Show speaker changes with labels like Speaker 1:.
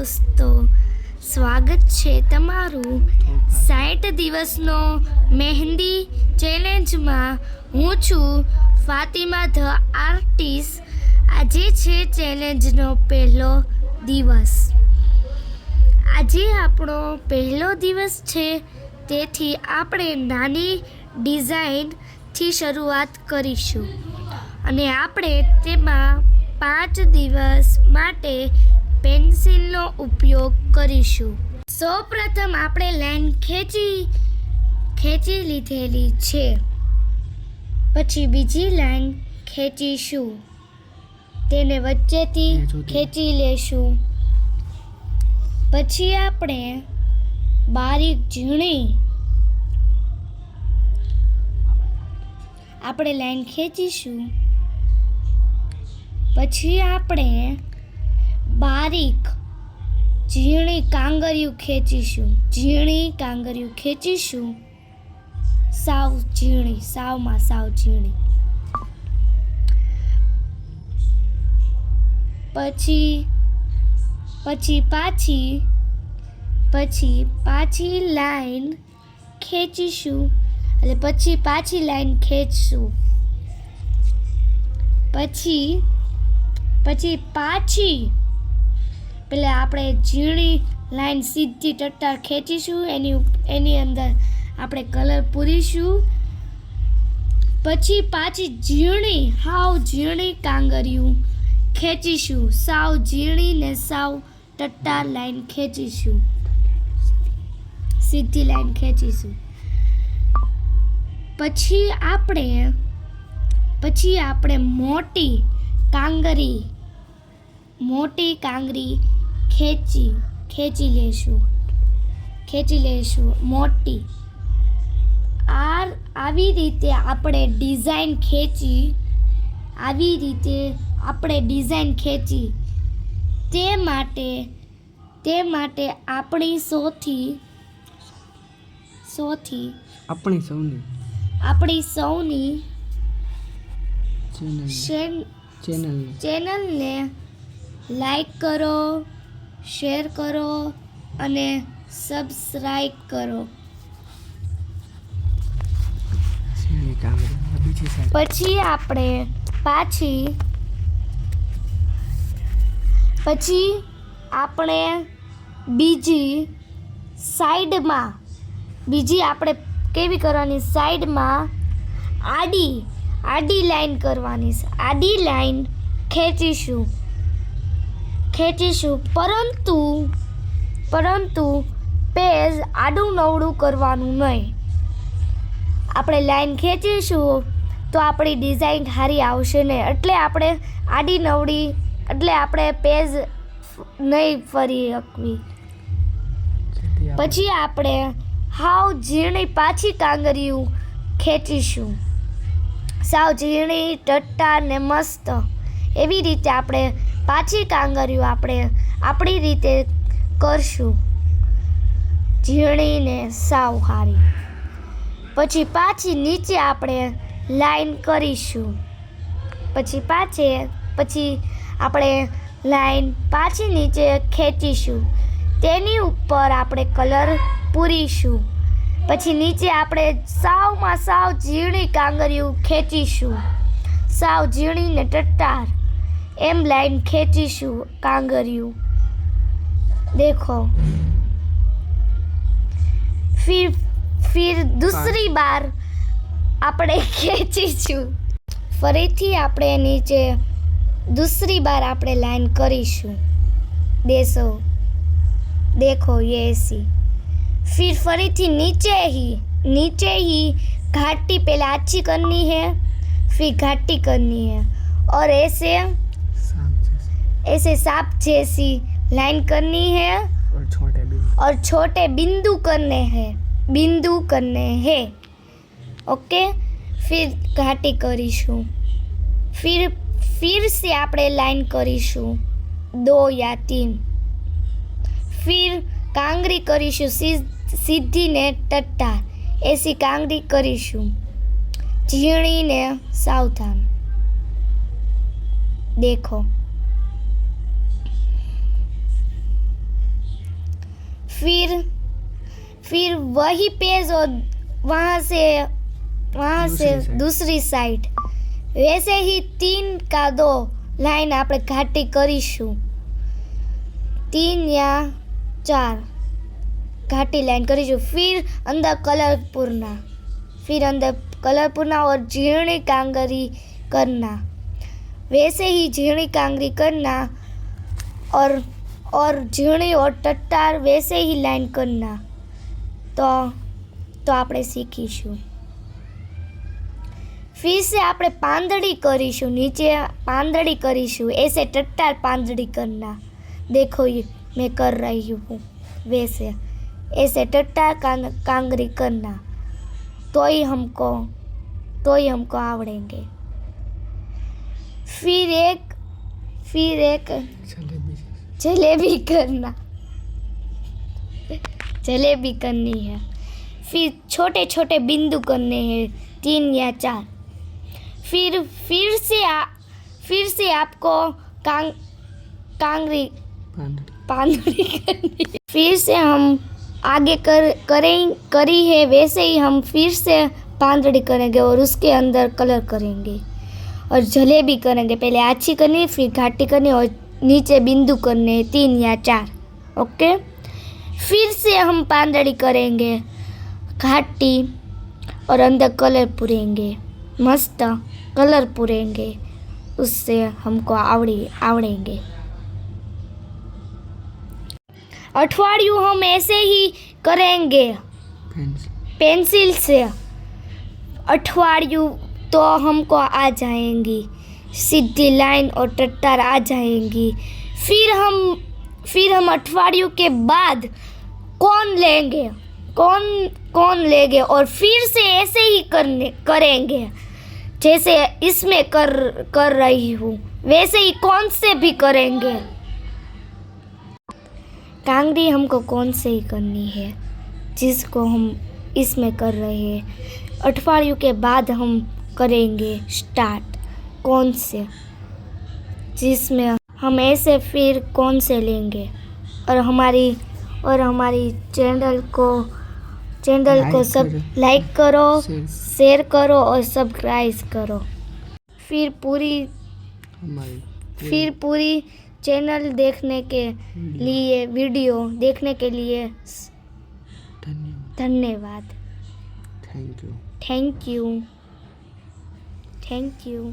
Speaker 1: દોસ્તો, સ્વાગત છે તમારું 60 દિવસનો મહેંદી ચેલેન્જમાં. હું છું ફાતિમા ધ આર્ટિસ્ટ. આજે છે ચેલેન્જનો પહેલો દિવસ. આજે આપણો પહેલો દિવસ છે, તેથી આપણે નાની ડિઝાઇનથી શરૂઆત કરીશું અને આપણે તેમાં 5 દિવસ માટે પેન્સિલનો ઉપયોગ કરીશું. સૌપ્રથમ આપણે લાઈન ખેંચી લીધેલી છે. પછી બીજી લાઈન ખેંચીશું, તેને વચ્ચેથી ખેંચી લેશું. પછી આપણે બારીક ઝીણી લાઈન ખેંચીશું. પછી આપણે બારીક ઝીણી કાંગરીયું ખેંચીશું. સાવ ઝીણી, સાવમાં સાવ ઝીણી. પછી પાછી લાઈન ખેંચીશું, એટલે પછી પાછી લાઈન ખેંચશું. પછી પાછી પેલા આપણે ઝીણી લાઈન સીધી ટટ્ટાર ખેંચીશું, એની અંદર આપણે કલર પૂરીશું. પછી પાછી હાવ ઝીણી કાંગરીયું ખેંચીશું, સાવ ઝીણી ને સાવ ટટ્ટાર લાઈન ખેંચીશું, સીધી લાઈન ખેંચીશું. પછી આપણે મોટી કાંગરી ખેંચી લેશું મોટી. આવી રીતે આપણે ડિઝાઇન ખેંચી. તે માટે આપણી સૌની ચેનલને લાઈક કરો, શેર કરો અને સબસ્ક્રાઇબ કરો. પછી આપણે બીજી આપણે કેવી કરવાની, સાઈડમાં આડી લાઈન કરવાની. આડી લાઈન ખેંચીશું, પરંતુ પેજ આડું નવડું કરવાનું નહીં. આપણે લાઈન ખેંચીશું તો આપણી ડિઝાઇન સારી આવશે નહીં, એટલે આપણે આડી નવડી, એટલે આપણે પેજ નહીં ફરી શકવી. પછી આપણે હાવ ઝીણી પાછી કાંગરીયું ખેંચીશું, સાવ ઝીણી ટટ્ટાર ને મસ્ત. એવી રીતે આપણે પાછી કાંગરીયું આપણી રીતે કરશું, ઝીણી ને સાવ સારી. પછી પાછી નીચે આપણે લાઈન કરીશું. પછી આપણે લાઈન પાછી નીચે ખેંચીશું, તેની ઉપર આપણે કલર પૂરીશું. પછી નીચે આપણે સાવમાં સાવ ઝીણી કાંગરીયું ખેંચીશું, સાવ ઝીણી ને ટટ્ટાર એમ લાઈન ખેંચીશું કાંગરીયું. देखो फिर दूसरी बार આપણે ખેંચીશું. ફરીથી આપણે નીચે दूसरी बार આપણે लाइन કરીશું. देखो ये ऐसी. फिर फरीथी नीचे ही घाटी पहले अच्छी करनी है, फिर घाटी करनी है और ऐसे सांप जैसी लाइन करनी है और छोटे बिंदु करने हैं. ओके, फिर घाटी करीशू. फिर से આપણે लाइन करीशू 2 या 3. फिर कांगरी करीशू सीधी ने टट्टार, ऐसी कांगरी करीशू, झीणी ने सावधान. देखो फिर वही पेज और वहाँ से दूसरी साइड वैसे ही 3 का 2 लाइन આપણે ઘાટી કરીશું 3 या 4 घाटी लाइन करीशू। फिर अंदर कलर पूरना और झीणी कांगरी करना, वैसे ही झीणी कांगरी करना और झीणी और टट्टार वैसे ही लाइन करना। तो આપણે सीखीशू। फिर से આપણે પાંદડી करीशू, नीचे પાંદડી करीशू, ऐसे टट्टार પાંદડી करना। देखो ये मैं कर रही हूँ वैसे ऐसे टट्टार कांगरी करना, तो ही हमको आवड़ेंगे। फिर एक जलेबी करनी है। फिर छोटे छोटे बिंदु करने हैं 3 या 4। फिर से आपको पांदड़ी करनी है। फिर से हम आगे करी है वैसे ही हम फिर से पांदड़ी करेंगे और उसके अंदर कलर करेंगे और जलेबी करेंगे। पहले आछी करनी, फिर घाटी करनी और नीचे बिंदु करने 3 या 4। ओके। फिर से हम पांदड़ी करेंगे, घाटी और अंदर कलर पूरेंगे, मस्त कलर पूरेंगे, उससे हमको आवड़ेंगे। अठवाडियों हम ऐसे ही करेंगे पेंसिल से। अठवाडियों तो हमको आ जाएंगी सीधी लाइन और टट्टार आ जाएंगी। फिर हम अठवाडियों के बाद कौन लेंगे और फिर से ऐसे ही करेंगे जैसे इसमें कर रही हूँ, वैसे ही कौन से भी करेंगे। कांगड़ी हमको कौन से ही करनी है जिसको हम इसमें कर रहे हैं। अठवाडियों के बाद हम करेंगे स्टार्ट कौन से, जिसमें हम ऐसे फिर कौन से लेंगे। और हमारी चैनल को सब लाइक करो, शेयर करो और सब्सक्राइब करो। फिर पूरी चैनल देखने के लिए, वीडियो देखने के लिए धन्यवाद। Thank you.